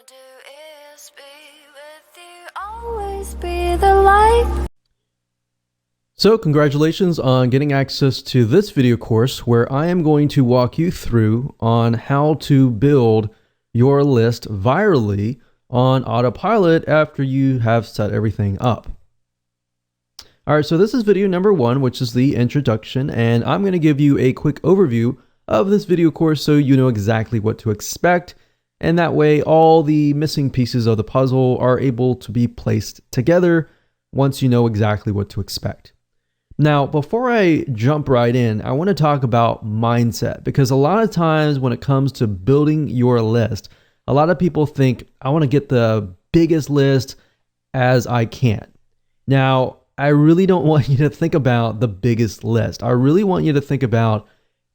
do is be with you, always be the light. So congratulations on getting access to this video course where I am going to walk you through on how to build your list virally on autopilot after you have set everything up. All right, so this is video number 1, which is the introduction, and I'm going to give you a quick overview of this video course so you know exactly what to expect, and that way all the missing pieces of the puzzle are able to be placed together once you know exactly what to expect. Now, before I jump right in, I want to talk about mindset, because a lot of times when it comes to building your list, a lot of people think, I want to get the biggest list as I can. Now, I really don't want you to think about the biggest list. I really want you to think about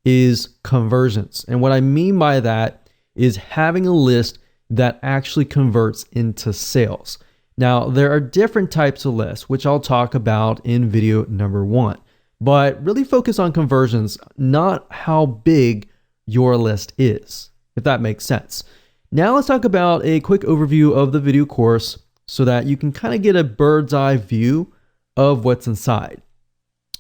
is conversions. And what I mean by that is having a list that actually converts into sales. Now, there are different types of lists, which I'll talk about in video number 1, but really focus on conversions, not how big your list is, if that makes sense. Now let's talk about a quick overview of the video course so that you can kind of get a bird's eye view of what's inside.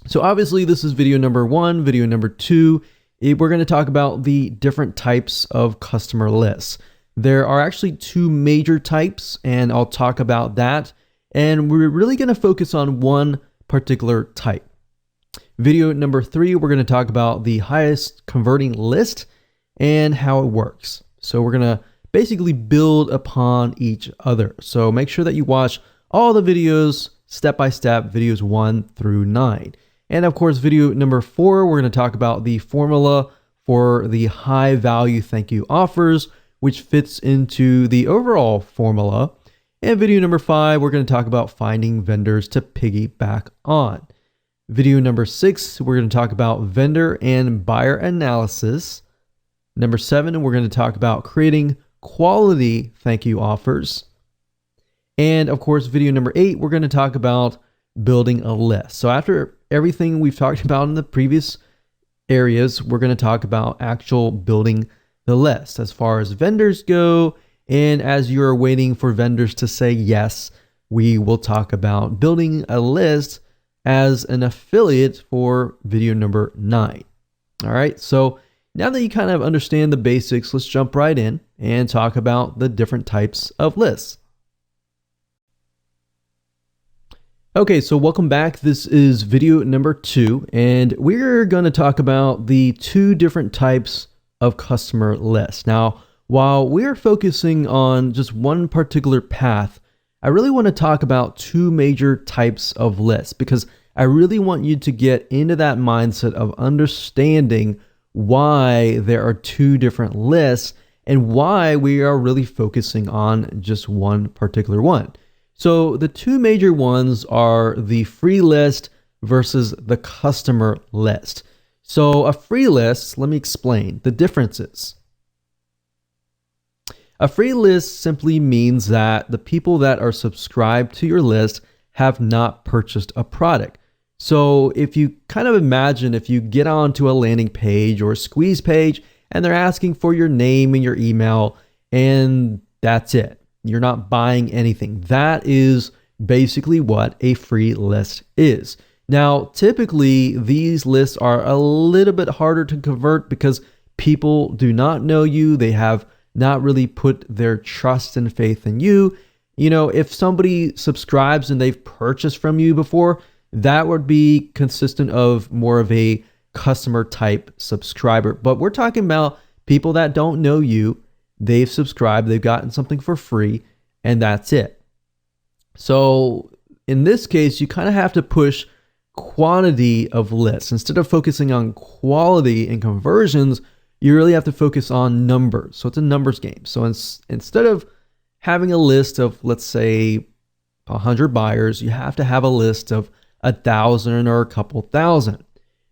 So obviously this is video number 1, video number 2. We're going to talk about the different types of customer lists. There are actually 2 major types, and I'll talk about that. And we're really going to focus on one particular type. Video number 3, we're going to talk about the highest converting list and how it works. So we're going to basically build upon each other. So make sure that you watch all the videos step by step, videos 1 through 9. And of course, video number 4, we're going to talk about the formula for the high value thank you offers, which fits into the overall formula. And video number 5, we're going to talk about finding vendors to piggyback on. Video number 6, we're going to talk about vendor and buyer analysis. Number 7, we're going to talk about creating quality thank you offers. And of course, video number 8, we're going to talk about building a list. So after everything we've talked about in the previous areas, we're going to talk about actual building the list as far as vendors go. And as you're waiting for vendors to say yes, we will talk about building a list as an affiliate for video number 9. All right. So now that you kind of understand the basics, let's jump right in and talk about the different types of lists. Okay, so welcome back. This is video number 2, and we're going to talk about the 2 different types of customer lists. Now, while we're focusing on just one particular path, I really want to talk about 2 major types of lists, because I really want you to get into that mindset of understanding why there are 2 different lists and why we are really focusing on just one particular one. So the 2 major ones are the free list versus the customer list. So a free list, let me explain the differences. A free list simply means that the people that are subscribed to your list have not purchased a product. So if you kind of imagine if you get onto a landing page or a squeeze page and they're asking for your name and your email and that's it. You're not buying anything. That is basically what a free list is. Now, typically, these lists are a little bit harder to convert because people do not know you. They have not really put their trust and faith in you. You know, if somebody subscribes and they've purchased from you before, that would be consistent of more of a customer type subscriber. But we're talking about people that don't know you. They've subscribed, they've gotten something for free, and that's it. So in this case, you kind of have to push quantity of lists. Instead of focusing on quality and conversions, you really have to focus on numbers. So it's a numbers game. So instead of having a list of, let's say, 100 buyers, you have to have a list of 1,000 or a couple thousand.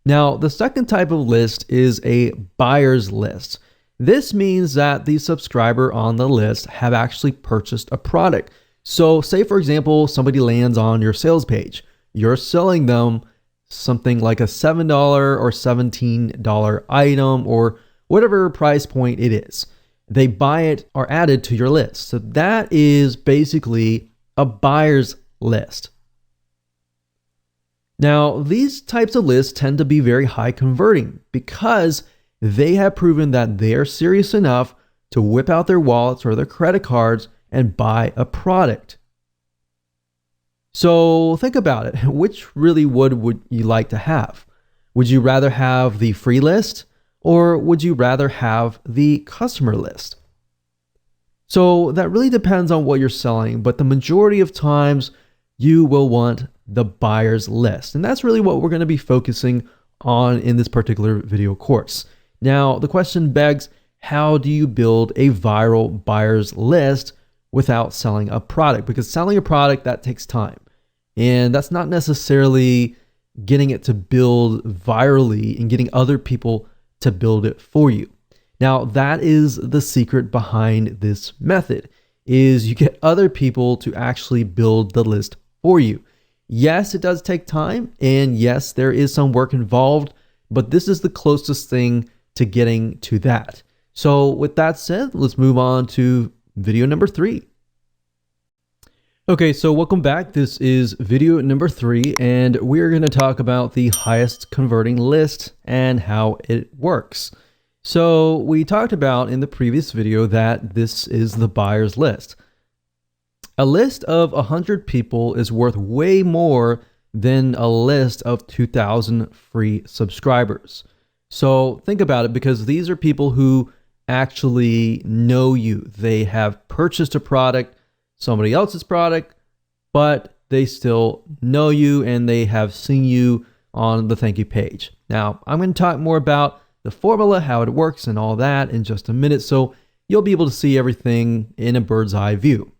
Now, the second type of list is a buyer's list. This means that the subscriber on the list have actually purchased a product. So say, for example, somebody lands on your sales page. You're selling them something like a $7 or $17 item or whatever price point it is. they buy it or add it to your list. So that is basically a buyer's list. Now, these types of lists tend to be very high converting because they have proven that they are serious enough to whip out their wallets or their credit cards and buy a product. So think about it. Which really would you like to have? Would you rather have the free list or would you rather have the customer list? So that really depends on what you're selling, but the majority of times you will want the buyer's list. And that's really what we're going to be focusing on in this particular video course. Now, the question begs, how do you build a viral buyer's list without selling a product? Because selling a product, that takes time. And that's not necessarily getting it to build virally and getting other people to build it for you. Now, that is the secret behind this method, is you get other people to actually build the list for you. Yes, it does take time, and yes, there is some work involved, but this is the closest thing to getting to that. So with that said, let's move on to video number 3. Okay, so welcome back. This is video number 3, and we're going to talk about the highest converting list and how it works. So we talked about in the previous video that this is the buyer's list. A list of 100 people is worth way more than a list of 2,000 free subscribers. So think about it, because these are people who actually know you. They have purchased a product, somebody else's product, but they still know you and they have seen you on the thank you page. Now, I'm going to talk more about the formula, how it works and all that in just a minute, so you'll be able to see everything in a bird's eye view.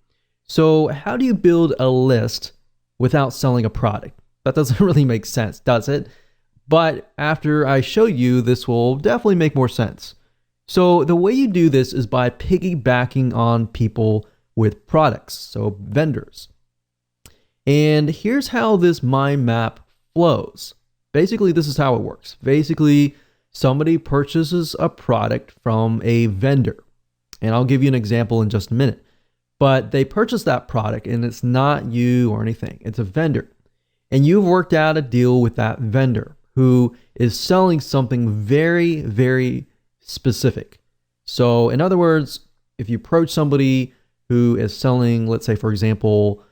So how do you build a list without selling a product? That doesn't really make sense, does it? But after I show you, this will definitely make more sense. So the way you do this is by piggybacking on people with products, so vendors. And here's how this mind map flows. Basically, this is how it works. Basically, somebody purchases a product from a vendor. And I'll give you an example in just a minute. But they purchase that product and it's not you or anything. It's a vendor. And you've worked out a deal with that vendor who is selling something very, very specific. So in other words, if you approach somebody who is selling, let's say, for example,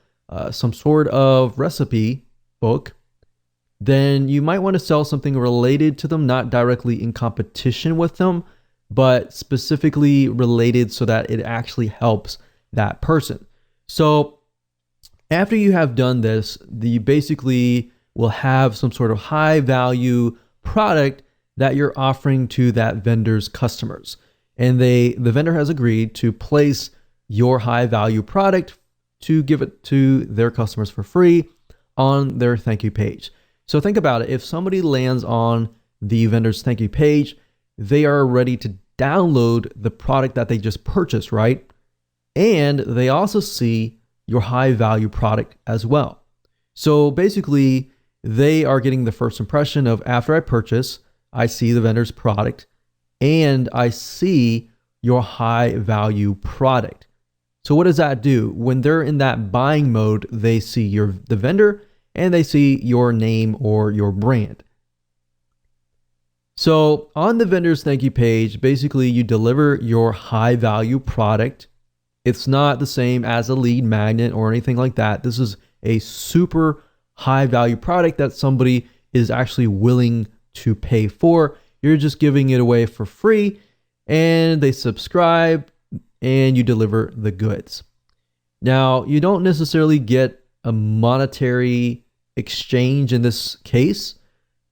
some sort of recipe book, then you might want to sell something related to them, not directly in competition with them, but specifically related so that it actually helps that person. So after you have done this, you basically will have some sort of high value product that you're offering to that vendor's customers. And the vendor has agreed to place your high value product to give it to their customers for free on their thank you page. So think about it. If somebody lands on the vendor's thank you page, they are ready to download the product that they just purchased, right? And they also see your high value product as well. So basically, they are getting the first impression of, after I purchase, I see the vendor's product and I see your high value product. So what does that do? When they're in that buying mode, they see the vendor and they see your name or your brand. So on the vendor's thank you page, basically you deliver your high value product. It's not the same as a lead magnet or anything like that. This is a super high value product that somebody is actually willing to pay for. You're just giving it away for free and they subscribe and you deliver the goods. Now, you don't necessarily get a monetary exchange in this case,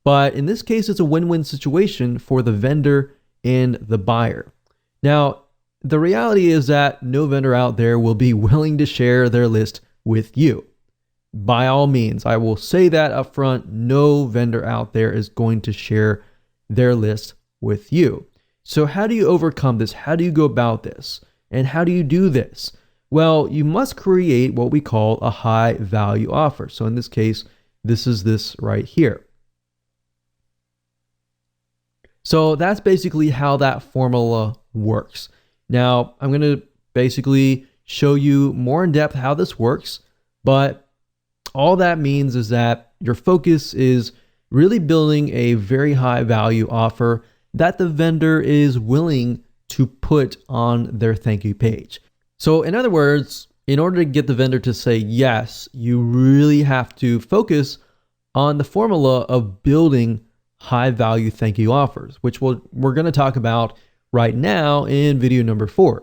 but in this case, it's a win-win situation for the vendor and the buyer. Now, the reality is that no vendor out there will be willing to share their list with you. By all means, I will say that up front, no vendor out there is going to share their list with you. So how do you overcome this? How do you go about this? And how do you do this? Well, you must create what we call a high value offer. So in this case, this is this right here. So that's basically how that formula works. Now, I'm going to basically show you more in depth how this works, but all that means is that your focus is really building a very high value offer that the vendor is willing to put on their thank you page. So in other words, in order to get the vendor to say yes, you really have to focus on the formula of building high value thank you offers, which we're going to talk about right now in video number 4.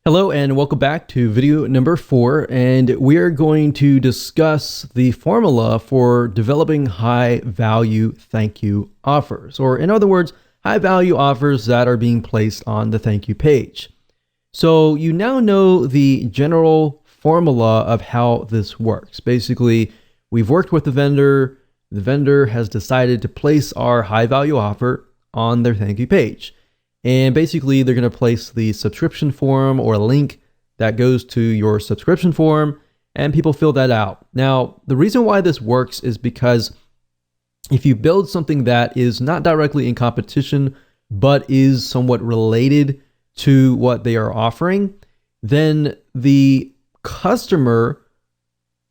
Hello and welcome back to video number 4, and we are going to discuss the formula for developing high value thank you offers, or in other words, high value offers that are being placed on the thank you page. So you now know the general formula of how this works. Basically, we've worked with the vendor has decided to place our high value offer on their thank you page. And basically, they're going to place the subscription form or a link that goes to your subscription form, and people fill that out. Now, the reason why this works is because if you build something that is not directly in competition, but is somewhat related to what they are offering, then the customer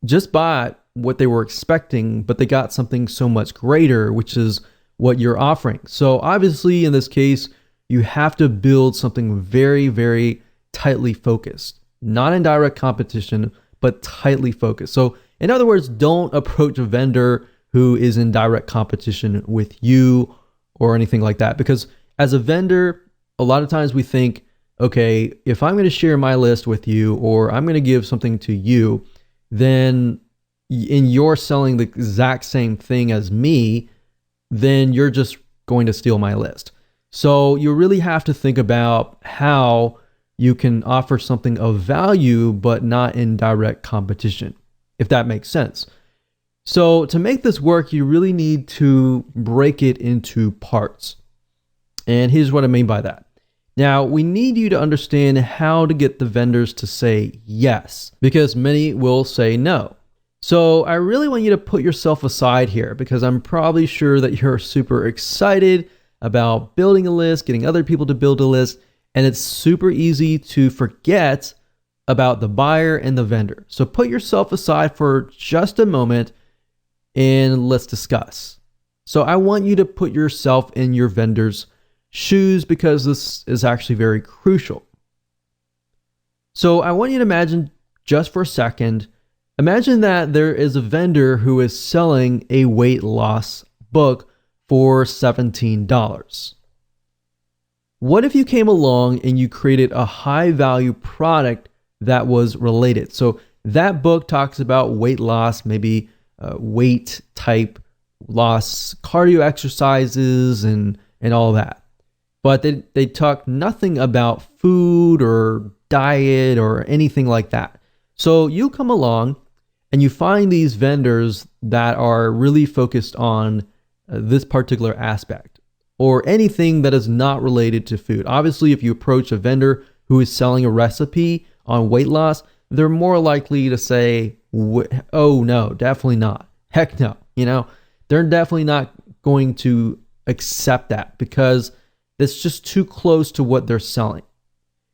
just bought what they were expecting, but they got something so much greater, which is what you're offering. So obviously, in this case, you have to build something very, very tightly focused, not in direct competition, but tightly focused. So in other words, don't approach a vendor who is in direct competition with you or anything like that. Because as a vendor, a lot of times we think, okay, if I'm going to share my list with you, or I'm going to give something to you, then and you're selling the exact same thing as me, then you're just going to steal my list. So you really have to think about how you can offer something of value, but not in direct competition, if that makes sense. So to make this work, you really need to break it into parts. And here's what I mean by that. Now, we need you to understand how to get the vendors to say yes, because many will say no. So I really want you to put yourself aside here, because I'm probably sure that you're super excited about building a list, getting other people to build a list, and it's super easy to forget about the buyer and the vendor. So put yourself aside for just a moment and let's discuss. So I want you to put yourself in your vendor's shoes, because this is actually very crucial. So I want you to imagine just for a second, imagine that there is a vendor who is selling a weight loss book for $17. What if you came along and you created a high value product that was related? So that book talks about weight loss, maybe weight type loss, cardio exercises, and all that. But they talk nothing about food or diet or anything like that. So you come along and you find these vendors that are really focused on this particular aspect, or anything that is not related to food. Obviously, if you approach a vendor who is selling a recipe on weight loss, they're more likely to say, oh no, definitely not. Heck no. They're definitely not going to accept that, because it's just too close to what they're selling.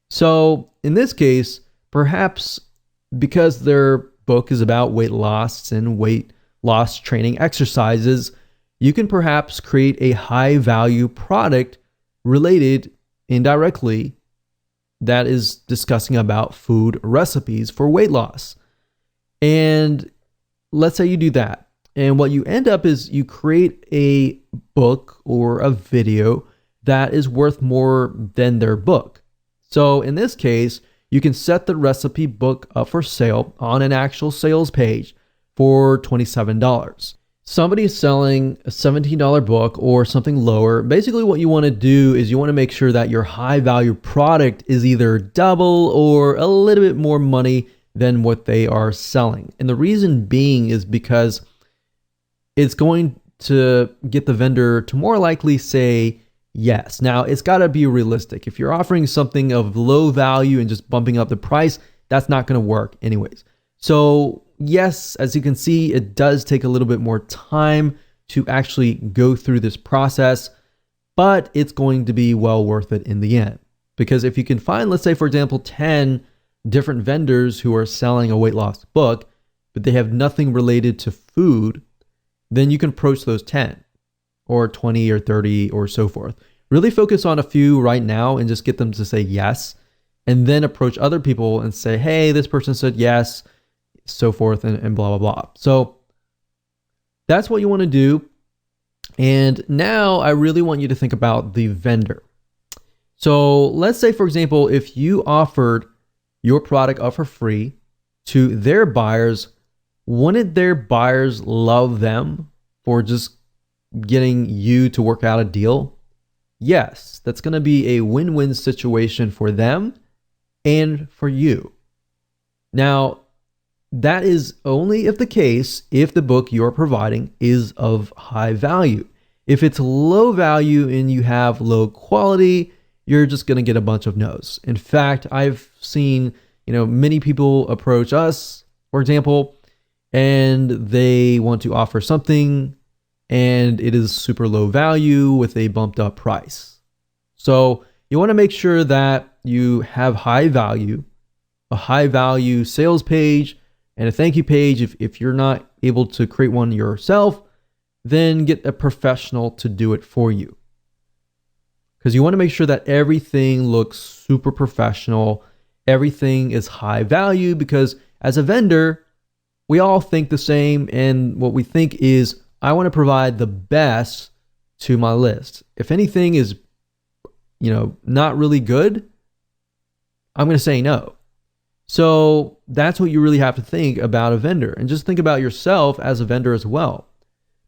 So in this case, perhaps because their book is about weight loss and weight loss training exercises, you can perhaps create a high value product related indirectly that is discussing about food recipes for weight loss. And let's say you do that. And what you end up is you create a book or a video that is worth more than their book. So in this case, you can set the recipe book up for sale on an actual sales page for $27. Somebody is selling a $17 book or something lower. Basically, what you want to do is you want to make sure that your high value product is either double or a little bit more money than what they are selling. And the reason being is because it's going to get the vendor to more likely say yes. Now, it's got to be realistic. If you're offering something of low value and just bumping up the price, that's not going to work anyways. So yes, as you can see, it does take a little bit more time to actually go through this process, but it's going to be well worth it in the end. Because if you can find, let's say, for example, 10 different vendors who are selling a weight loss book, but they have nothing related to food, then you can approach those 10 or 20 or 30 or so forth. Really focus on a few right now and just get them to say yes, and then approach other people and say, hey, this person said yes, so forth, and blah, blah, blah. So that's what you want to do. And now I really want you to think about the vendor. So let's say, for example, if you offered your product up for free to their buyers, wouldn't their buyers love them for just getting you to work out a deal? Yes, that's going to be a win-win situation for them and for you. Now, that is only if the book you're providing is of high value. If it's low value and you have low quality, you're just going to get a bunch of no's. In fact, I've seen, many people approach us, for example, and they want to offer something and it is super low value with a bumped up price. So you want to make sure that you have high value, a high value sales page and a thank you page. If you're not able to create one yourself, then get a professional to do it for you. Because you want to make sure that everything looks super professional. Everything is high value, because as a vendor, we all think the same. And what we think is, I want to provide the best to my list. If anything is, not really good, I'm going to say no. So that's what you really have to think about a vendor, and just think about yourself as a vendor as well.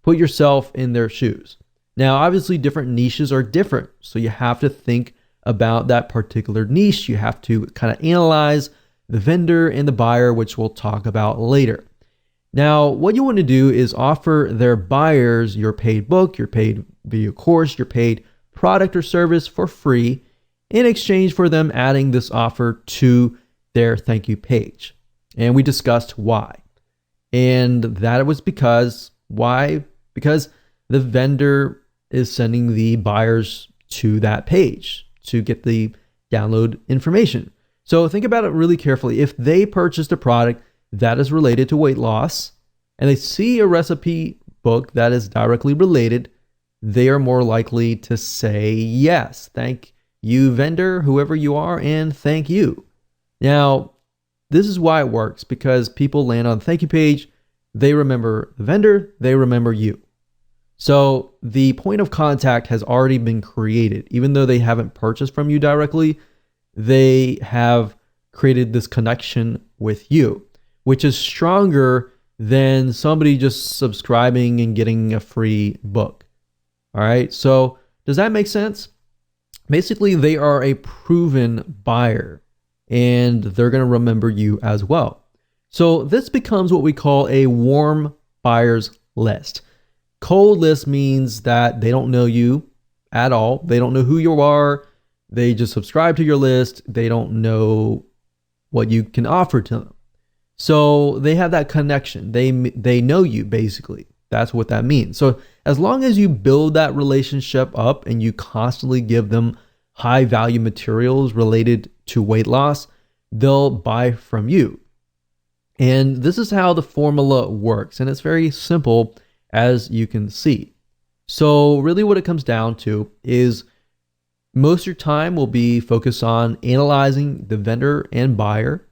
Put yourself in their shoes. Now, obviously different niches are different. So you have to think about that particular niche. You have to kind of analyze the vendor and the buyer, which we'll talk about later. Now, what you want to do is offer their buyers your paid book, your paid video course, your paid product or service for free in exchange for them adding this offer to their thank you page. And we discussed why. And that was because the vendor is sending the buyers to that page to get the download information. So think about it really carefully. If they purchased a product that is related to weight loss and they see a recipe book that is directly related, they are more likely to say yes. Thank you, vendor, whoever you are, and thank you. Now, this is why it works, because people land on the thank you page, they remember the vendor, they remember you. So the point of contact has already been created. Even though they haven't purchased from you directly, they have created this connection with you, which is stronger than somebody just subscribing and getting a free book. All right. So does that make sense? Basically, they are a proven buyer and they're going to remember you as well. So this becomes what we call a warm buyers list. Cold list means that they don't know you at all. They don't know who you are. They just subscribe to your list. They don't know what you can offer to them. So they have that connection. They know you, basically. That's what that means. So as long as you build that relationship up and you constantly give them high value materials related to weight loss, they'll buy from you. And this is how the formula works. And it's very simple, as you can see. So really what it comes down to is most of your time will be focused on analyzing the vendor and buyer,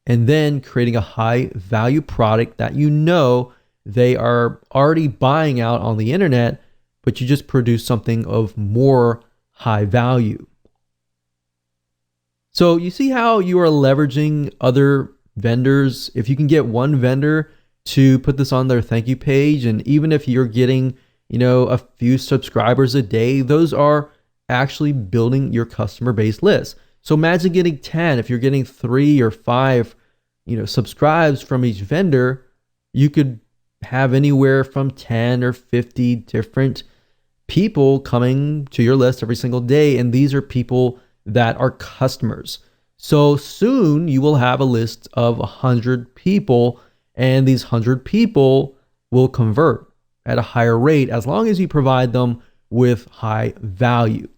and then creating a high value product that they are already buying out on the internet, but you just produce something of more high value. So you see how you are leveraging other vendors. If you can get one vendor to put this on their thank you page, and even if you're getting, a few subscribers a day, those are actually building your customer base list. So imagine getting 10. If you're getting 3 or 5, subscribes from each vendor, you could have anywhere from 10 or 50 different people coming to your list every single day. And these are people that are customers. So soon you will have a list of 100 people, and these 100 people will convert at a higher rate as long as you provide them with high value.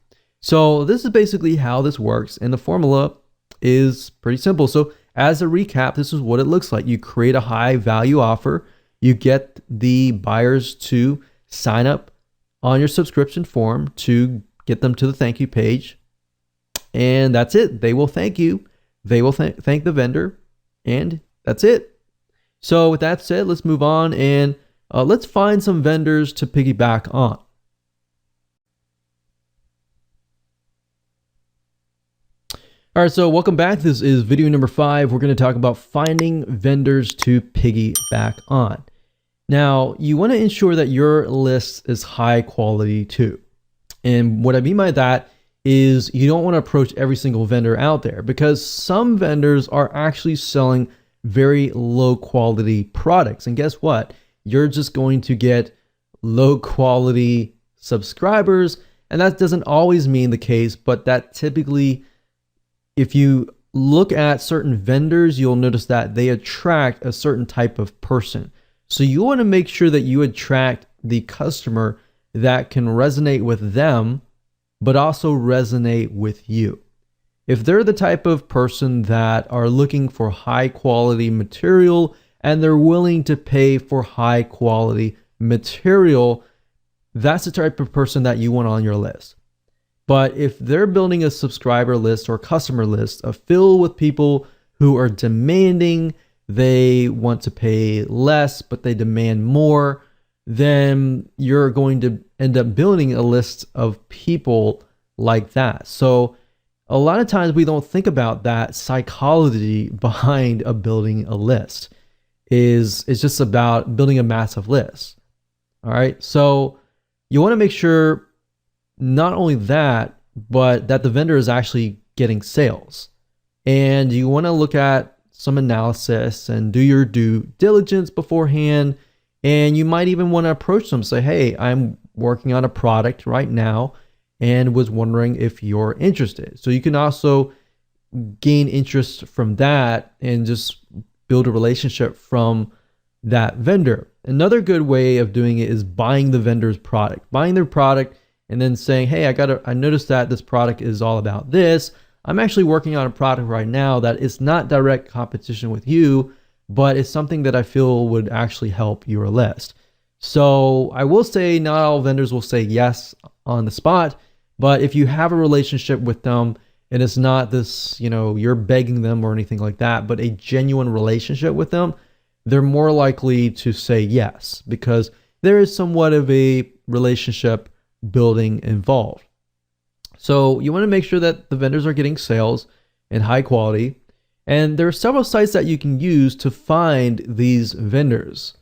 So this is basically how this works, and the formula is pretty simple. So as a recap, this is what it looks like. You create a high value offer, you get the buyers to sign up on your subscription form to get them to the thank you page, and that's it. They will thank you, they will thank the vendor, and that's it. So with that said, let's move on and let's find some vendors to piggyback on. All right, so welcome back. This is video number 5. We're going to talk about finding vendors to piggyback on. Now, you want to ensure that your list is high quality too. And what I mean by that is you don't want to approach every single vendor out there, because some vendors are actually selling very low quality products. And guess what? You're just going to get low quality subscribers. And that doesn't always mean the case, but that typically, if you look at certain vendors, you'll notice that they attract a certain type of person. So you want to make sure that you attract the customer that can resonate with them, but also resonate with you. If they're the type of person that are looking for high quality material and they're willing to pay for high quality material, that's the type of person that you want on your list. But if they're building a subscriber list or customer list filled with people who are demanding, they want to pay less, but they demand more, then you're going to end up building a list of people like that. So a lot of times we don't think about that psychology behind building a list. It's just about building a massive list. All right. So you want to make sure not only that, but that the vendor is actually getting sales. And you want to look at some analysis and do your due diligence beforehand. And you might even want to approach them, say, hey, I'm working on a product right now and was wondering if you're interested. So you can also gain interest from that and just build a relationship from that vendor. Another good way of doing it is buying the vendor's product, buying their product, and then saying, hey, I noticed that this product is all about this. I'm actually working on a product right now that is not direct competition with you, but it's something that I feel would actually help your list. So I will say not all vendors will say yes on the spot, but if you have a relationship with them and it's not this, you're begging them or anything like that, but a genuine relationship with them, they're more likely to say yes, because there is somewhat of a relationship building involved. So you want to make sure that the vendors are getting sales and high quality. And there are several sites that you can use to find these vendors.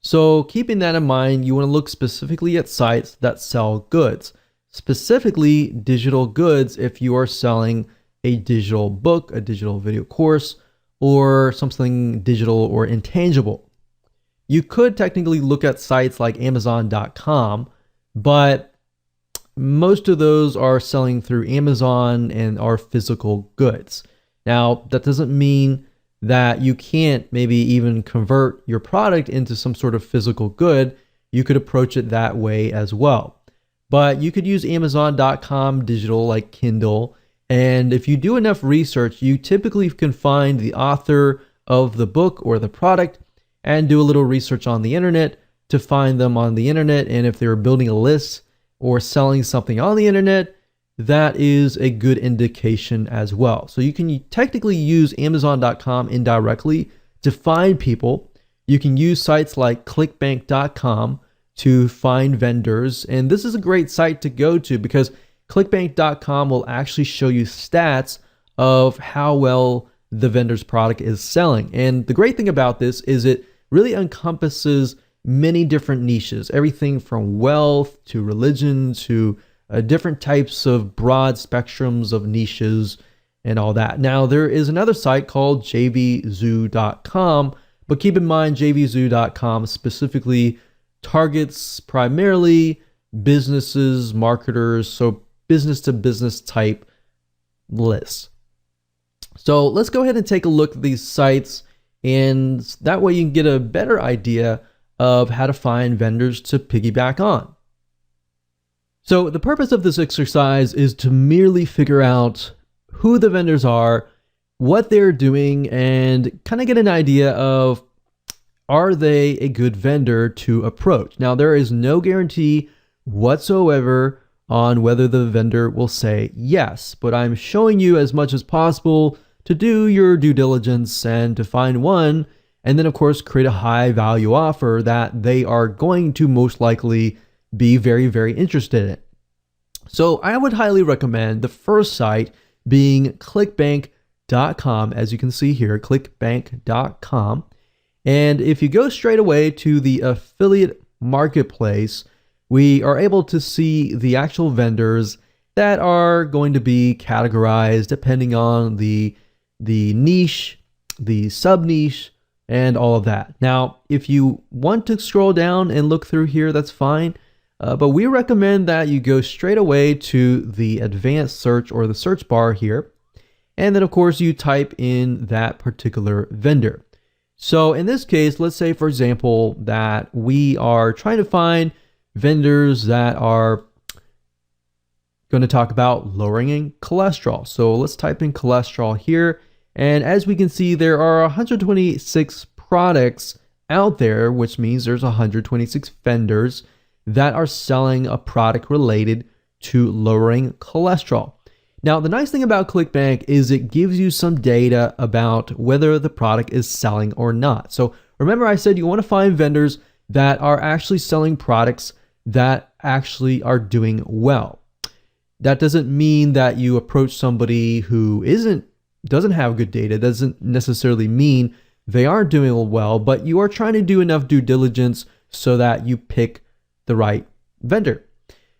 So keeping that in mind, you want to look specifically at sites that sell goods, specifically digital goods if you are selling a digital book, a digital video course, or something digital or intangible. You could technically look at sites like Amazon.com, but most of those are selling through Amazon and are physical goods. Now, that doesn't mean that you can't maybe even convert your product into some sort of physical good. You could approach it that way as well. But you could use Amazon.com digital like Kindle. And if you do enough research, you typically can find the author of the book or the product and do a little research on the internet to find them on the internet. And if they're building a list or selling something on the internet, that is a good indication as well. So you can technically use Amazon.com indirectly to find people. You can use sites like clickbank.com to find vendors. And this is a great site to go to because clickbank.com will actually show you stats of how well the vendor's product is selling. And the great thing about this is it really encompasses many different niches, everything from wealth to religion to different types of broad spectrums of niches and all that. Now, there is another site called jvzoo.com, but keep in mind jvzoo.com specifically targets primarily businesses, marketers, so business to business type lists. So let's go ahead and take a look at these sites, and that way you can get a better idea of how to find vendors to piggyback on. So the purpose of this exercise is to merely figure out who the vendors are, what they're doing, and kind of get an idea of, are they a good vendor to approach? Now, there is no guarantee whatsoever on whether the vendor will say yes, but I'm showing you as much as possible to do your due diligence and to find one, and then of course create a high value offer that they are going to most likely be very, very interested in. So I would highly recommend the first site being clickbank.com. As you can see here, clickbank.com. And if you go straight away to the affiliate marketplace, we are able to see the actual vendors that are going to be categorized depending on the niche, the sub niche, and all of that. Now, if you want to scroll down and look through here, that's fine. But we recommend that you go straight away to the advanced search or the search bar here. And then of course you type in that particular vendor. So in this case, let's say for example, that we are trying to find vendors that are going to talk about lowering cholesterol. So let's type in cholesterol here. And as we can see, there are 126 products out there, which means there's 126 vendors that are selling a product related to lowering cholesterol. Now, the nice thing about ClickBank is it gives you some data about whether the product is selling or not. So remember I said you want to find vendors that are actually selling products that actually are doing well. That doesn't mean that you approach somebody who doesn't have good data. Doesn't necessarily mean they aren't doing well, but you are trying to do enough due diligence so that you pick the right vendor.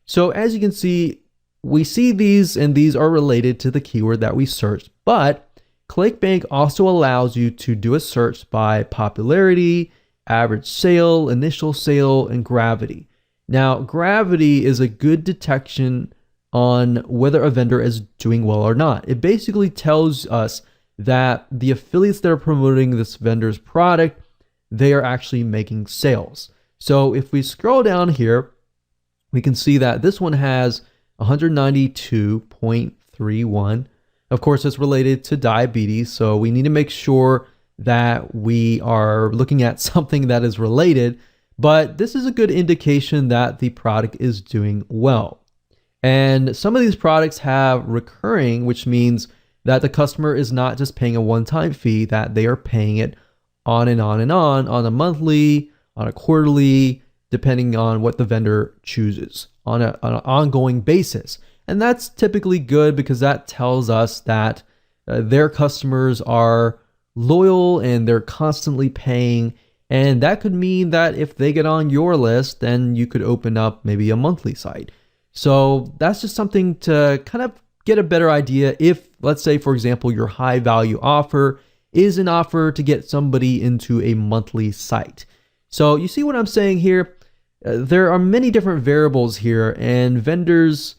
So as you can see, we see these, and these are related to the keyword that we searched, but ClickBank also allows you to do a search by popularity, average sale, initial sale, and gravity. Now, gravity is a good detection on whether a vendor is doing well or not. It basically tells us that the affiliates that are promoting this vendor's product, they are actually making sales. So if we scroll down here, we can see that this one has 192.31. Of course, it's related to diabetes, so we need to make sure that we are looking at something that is related, but this is a good indication that the product is doing well. And some of these products have recurring, which means that the customer is not just paying a one-time fee, that they are paying it on and on and on a monthly, on a quarterly, depending on what the vendor chooses, on an ongoing basis. And that's typically good because that tells us that their customers are loyal and they're constantly paying. And that could mean that if they get on your list, then you could open up maybe a monthly site. So that's just something to kind of get a better idea if, let's say, for example, your high value offer is an offer to get somebody into a monthly site. So you see what I'm saying here? There are many different variables here, and vendors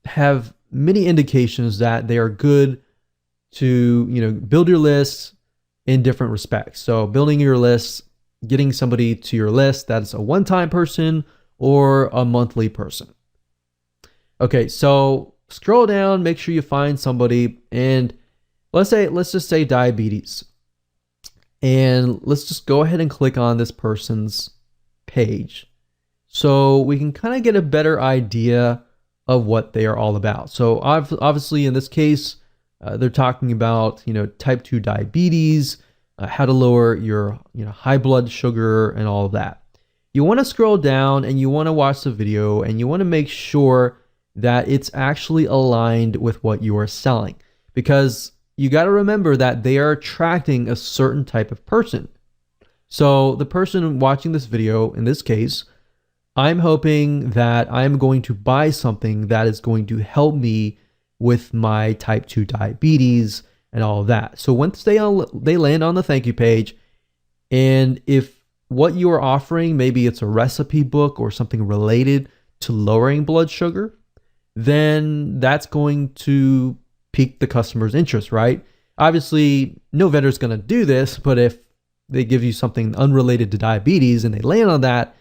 have many indications that they are good to, build your lists in different respects. So building your lists, getting somebody to your list that's a one-time person or a monthly person. Okay, so scroll down, make sure you find somebody, and let's just say diabetes. And let's just go ahead and click on this person's page so we can kind of get a better idea of what they are all about. So obviously in this case, they're talking about, type 2 diabetes, how to lower your, high blood sugar and all of that. You want to scroll down and you want to watch the video and you want to make sure that it's actually aligned with what you are selling, because you got to remember that they are attracting a certain type of person. So the person watching this video, in this case, I'm hoping that I'm going to buy something that is going to help me with my type 2 diabetes and all of that. So once they land on the thank you page, and if what you are offering, maybe it's a recipe book or something related to lowering blood sugar, then that's going to pique the customer's interest, right? Obviously, no vendor is going to do this, but if they give you something unrelated to diabetes and they land on that,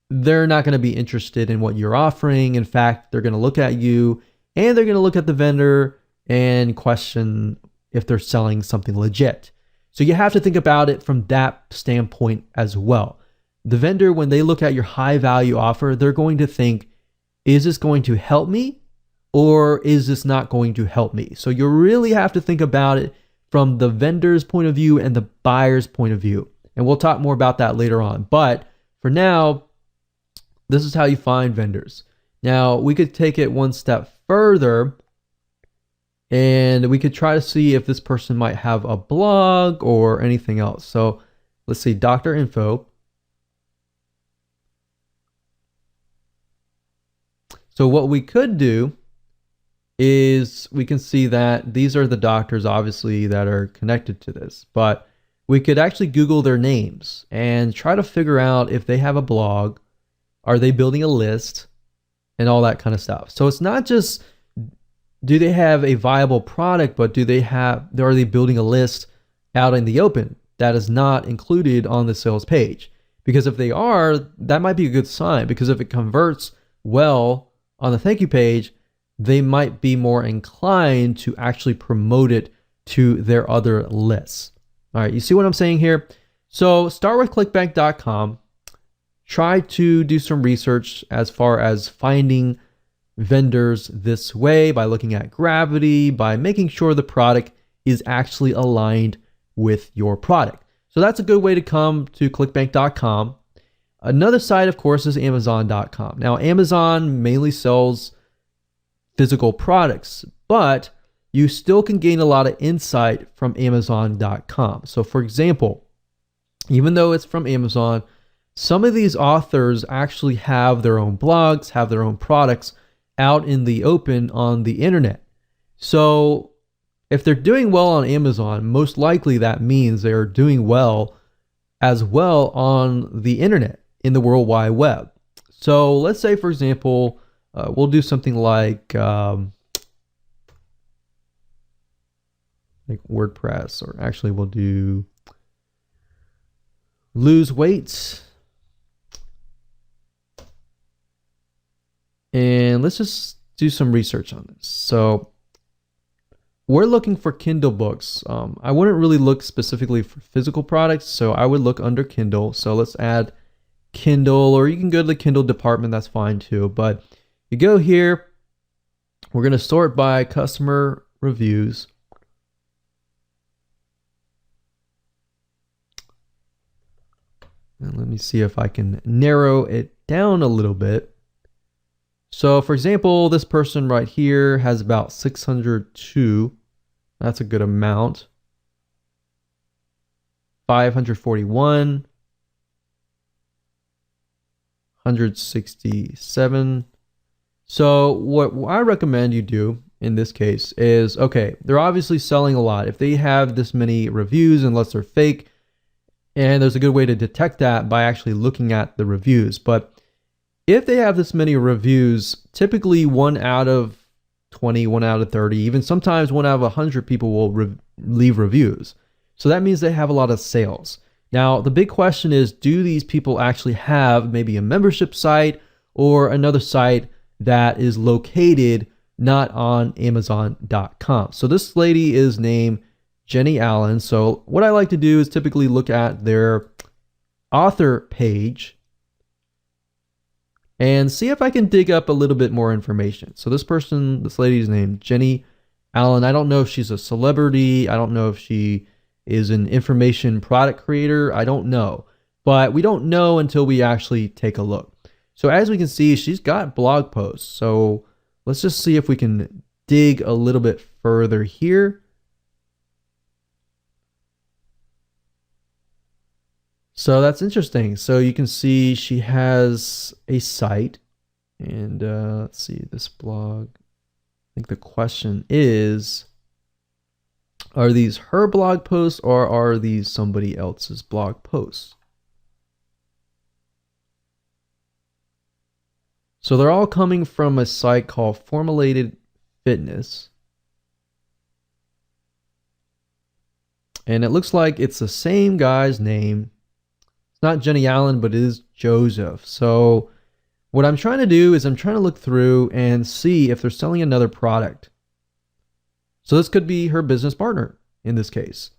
they're not going to be interested in what you're offering. In fact, they're going to look at you and they're going to look at the vendor and question if they're selling something legit. So you have to think about it from that standpoint as well. The vendor, when they look at your high value offer, they're going to think, is this going to help me or is this not going to help me? So you really have to think about it from the vendor's point of view and the buyer's point of view. And we'll talk more about that later on. But for now, this is how you find vendors. Now, we could take it one step further and we could try to see if this person might have a blog or anything else. So let's see, doctor info. So what we could do is we can see that these are the doctors, obviously, that are connected to this. But we could actually Google their names and try to figure out if they have a blog, are they building a list, and all that kind of stuff. So it's not just do they have a viable product, but are they building a list out in the open that is not included on the sales page? Because if they are, that might be a good sign, because if it converts well on the thank you page, they might be more inclined to actually promote it to their other lists. All right, you see what I'm saying here? So start with clickbank.com. Try to do some research as far as finding vendors this way by looking at gravity, by making sure the product is actually aligned with your product. So that's a good way to come to clickbank.com. Another site, of course, is amazon.com. Now, Amazon mainly sells physical products, but you still can gain a lot of insight from amazon.com. So for example, even though it's from Amazon, some of these authors actually have their own blogs, have their own products out in the open on the internet. So if they're doing well on Amazon, most likely that means they're doing well as well on the internet, in the World Wide Web. So let's say, for example, we'll do something like WordPress, or actually we'll do lose weight. And let's just do some research on this. So we're looking for Kindle books. I wouldn't really look specifically for physical products, so I would look under Kindle. So let's add Kindle, or you can go to the Kindle department, that's fine too. But you go here, we're going to sort by customer reviews. And let me see if I can narrow it down a little bit. So for example, this person right here has about 602. That's a good amount. 541. 167. So what I recommend you do in this case is, okay, they're obviously selling a lot. If they have this many reviews, unless they're fake, and there's a good way to detect that by actually looking at the reviews. But if they have this many reviews, typically 1 out of 20, 1 out of 30, even sometimes 1 out of 100 people will leave reviews. So that means they have a lot of sales. Now, the big question is, do these people actually have maybe a membership site or another site that is located not on Amazon.com? So this lady is named Jenny Allen. So what I like to do is typically look at their author page and see if I can dig up a little bit more information. So this lady's named Jenny Allen. I don't know if she's a celebrity. I don't know if she is an information product creator. I don't know. But we don't know until we actually take a look. So as we can see, she's got blog posts. So let's just see if we can dig a little bit further here. So that's interesting. So you can see she has a site, and let's see this blog. I think the question is, are these her blog posts or are these somebody else's blog posts? So they're all coming from a site called Formulated Fitness. And it looks like it's the same guy's name, It's not Jenny Allen, but it is Joseph. So what I'm trying to do is I'm trying to look through and see if they're selling another product. So this could be her business partner in this case.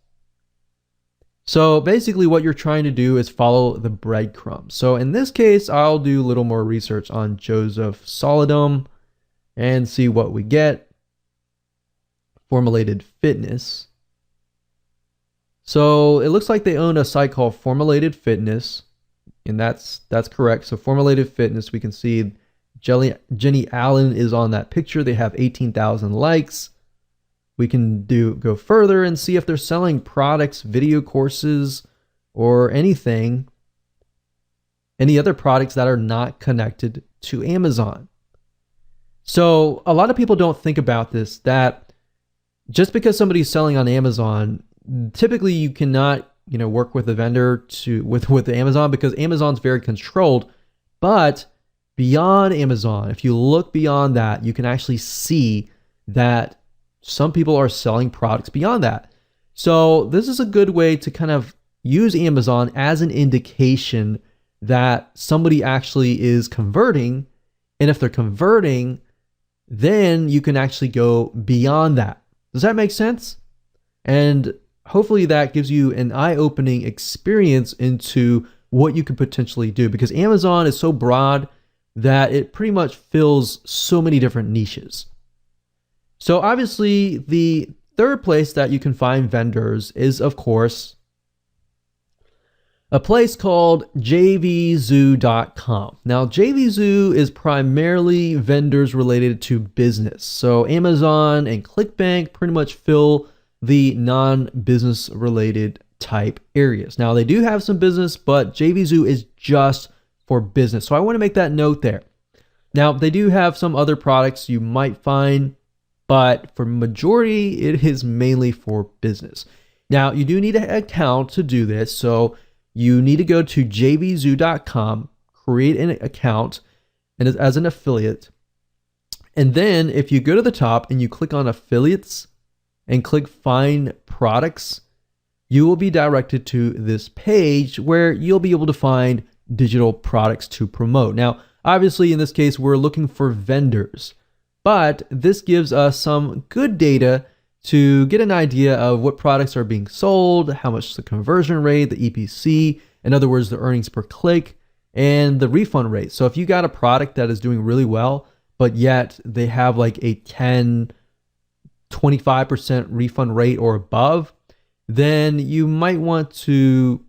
So basically what you're trying to do is follow the breadcrumbs. So in this case, I'll do a little more research on Joseph Solidum and see what we get. Formulated Fitness. So it looks like they own a site called Formulated Fitness, and that's correct. So Formulated Fitness, we can see Jenny Allen is on that picture. They have 18,000 likes. We can go further and see if they're selling products, video courses, or anything, any other products that are not connected to Amazon. So a lot of people don't think about this, that just because somebody's selling on Amazon, typically you cannot, work with a vendor with Amazon, because Amazon's very controlled. But beyond Amazon, if you look beyond that, you can actually see that some people are selling products beyond that. So this is a good way to kind of use Amazon as an indication that somebody actually is converting. And if they're converting, then you can actually go beyond that. Does that make sense? And hopefully that gives you an eye-opening experience into what you could potentially do, because Amazon is so broad that it pretty much fills so many different niches. So obviously the third place that you can find vendors is, of course, a place called jvzoo.com. Now, JVZoo is primarily vendors related to business. So Amazon and ClickBank pretty much fill the non-business related type areas. Now, they do have some business, but JVZoo is just for business. So I want to make that note there. Now, they do have some other products you might find, but for majority, it is mainly for business. Now, you do need an account to do this. So you need to go to jvzoo.com, create an account and as an affiliate. And then if you go to the top and you click on affiliates and click find products, you will be directed to this page where you'll be able to find digital products to promote. Now, obviously in this case, we're looking for vendors, but this gives us some good data to get an idea of what products are being sold, how much the conversion rate, the EPC, in other words, the earnings per click, and the refund rate. So if you got a product that is doing really well, but yet they have like a 10, 25% refund rate or above, then you might want to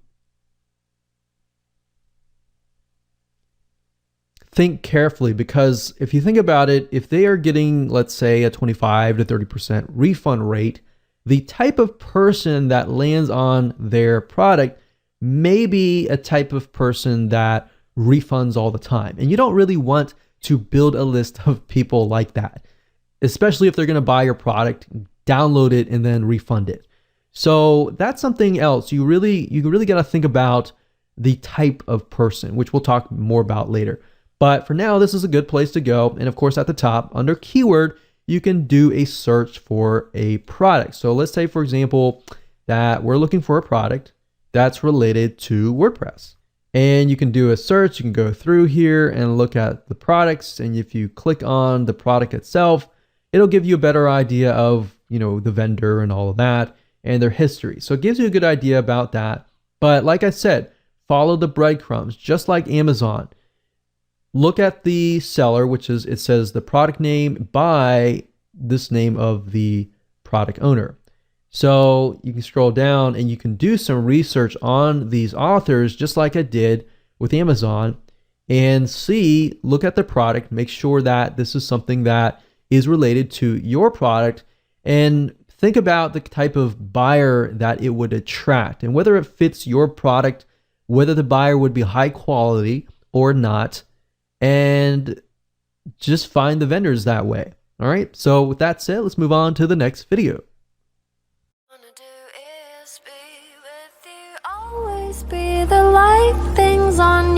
think carefully, because if you think about it, if they are getting, let's say, a 25 to 30% refund rate, the type of person that lands on their product may be a type of person that refunds all the time. And you don't really want to build a list of people like that, especially if they're going to buy your product, download it, and then refund it. So that's something else. You really got to think about the type of person, which we'll talk more about later. But for now, this is a good place to go. And of course, at the top, under keyword, you can do a search for a product. So let's say, for example, that we're looking for a product that's related to WordPress. And you can do a search. You can go through here and look at the products. And if you click on the product itself, it'll give you a better idea of, the vendor and all of that and their history. So it gives you a good idea about that. But like I said, follow the breadcrumbs, just like Amazon. Look at the seller, it says the product name by this name of the product owner. So you can scroll down and you can do some research on these authors, just like I did with Amazon, and look at the product, make sure that this is something that is related to your product, and think about the type of buyer that it would attract and whether it fits your product, whether the buyer would be high quality or not. And just find the vendors that way. All right. So with that said, let's move on to the next video. Wanna do is be with you, always be the light things on